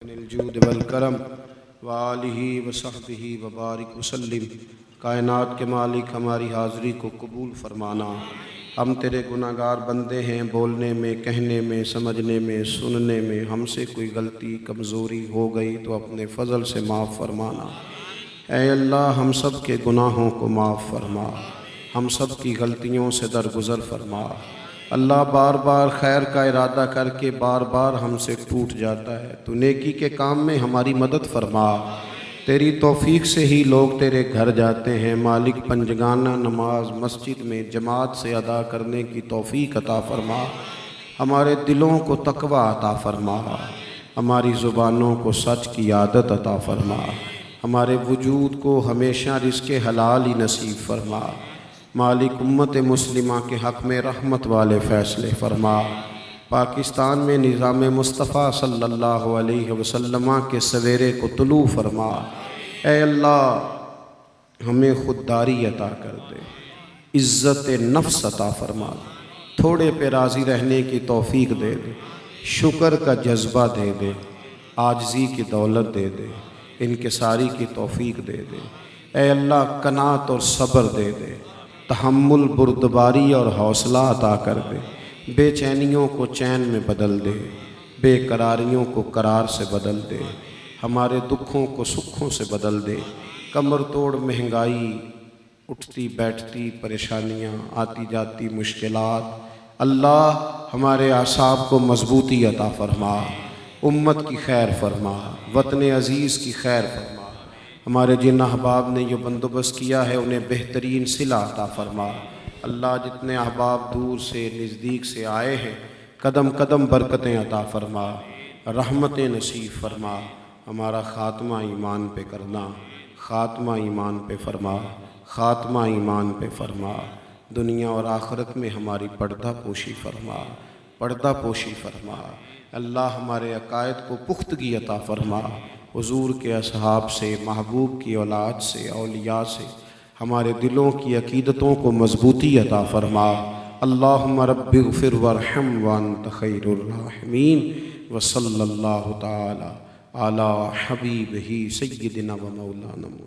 الجود والکرم وآلہ وصحبہ وبارک وسلم۔ کائنات کے مالک ہماری حاضری کو قبول فرمانا۔ ہم تیرے گناہگار بندے ہیں، بولنے میں، کہنے میں، سمجھنے میں، سننے میں ہم سے کوئی غلطی کمزوری ہو گئی تو اپنے فضل سے معاف فرمانا۔ اے اللہ ہم سب کے گناہوں کو معاف فرما، ہم سب کی غلطیوں سے درگزر فرما۔ اللہ بار بار خیر کا ارادہ کر کے بار بار ہم سے ٹوٹ جاتا ہے، تو نیکی کے کام میں ہماری مدد فرما۔ تیری توفیق سے ہی لوگ تیرے گھر جاتے ہیں۔ مالک پنجگانہ نماز مسجد میں جماعت سے ادا کرنے کی توفیق عطا فرما۔ ہمارے دلوں کو تقوی عطا فرما، ہماری زبانوں کو سچ کی عادت عطا فرما، ہمارے وجود کو ہمیشہ رزق حلال ہی نصیب فرما۔ مالک امت مسلمہ کے حق میں رحمت والے فیصلے فرما۔ پاکستان میں نظام مصطفیٰ صلی اللہ علیہ وسلم کے سویرے کو طلوع فرما۔ اے اللہ ہمیں خودداری عطا کر دے، عزت نفس عطا فرما، تھوڑے پہ راضی رہنے کی توفیق دے دے، شکر کا جذبہ دے دے، عاجزی کی دولت دے دے، انکساری کی توفیق دے دے۔ اے اللہ قناعت اور صبر دے دے، تحمل بردباری اور حوصلہ عطا کر دے، بے چینیوں کو چین میں بدل دے، بے قراریوں کو قرار سے بدل دے، ہمارے دکھوں کو سکھوں سے بدل دے۔ کمر توڑ مہنگائی، اٹھتی بیٹھتی پریشانیاں، آتی جاتی مشکلات، اللہ ہمارے اعصاب کو مضبوطی عطا فرما، امت کی خیر فرما، وطن عزیز کی خیر فرما۔ ہمارے جن احباب نے یہ بندوبست کیا ہے انہیں بہترین صلہ عطا فرما۔ اللہ جتنے احباب دور سے نزدیک سے آئے ہیں قدم قدم برکتیں عطا فرما، رحمتیں نصیب فرما۔ ہمارا خاتمہ ایمان پہ کرنا، خاتمہ ایمان پہ فرما، خاتمہ ایمان پہ فرما۔ دنیا اور آخرت میں ہماری پردہ پوشی فرما، پردہ پوشی فرما۔ اللہ ہمارے عقائد کو پختگی عطا فرما۔ حضور کے اصحاب سے، محبوب کی اولاد سے، اولیاء سے ہمارے دلوں کی عقیدتوں کو مضبوطی عطا فرما۔ اللہم رب اغفر وارحم وانت خیر الراحمین، وصلی اللہ تعالی علی حبیبہ سیدنا و مولانا۔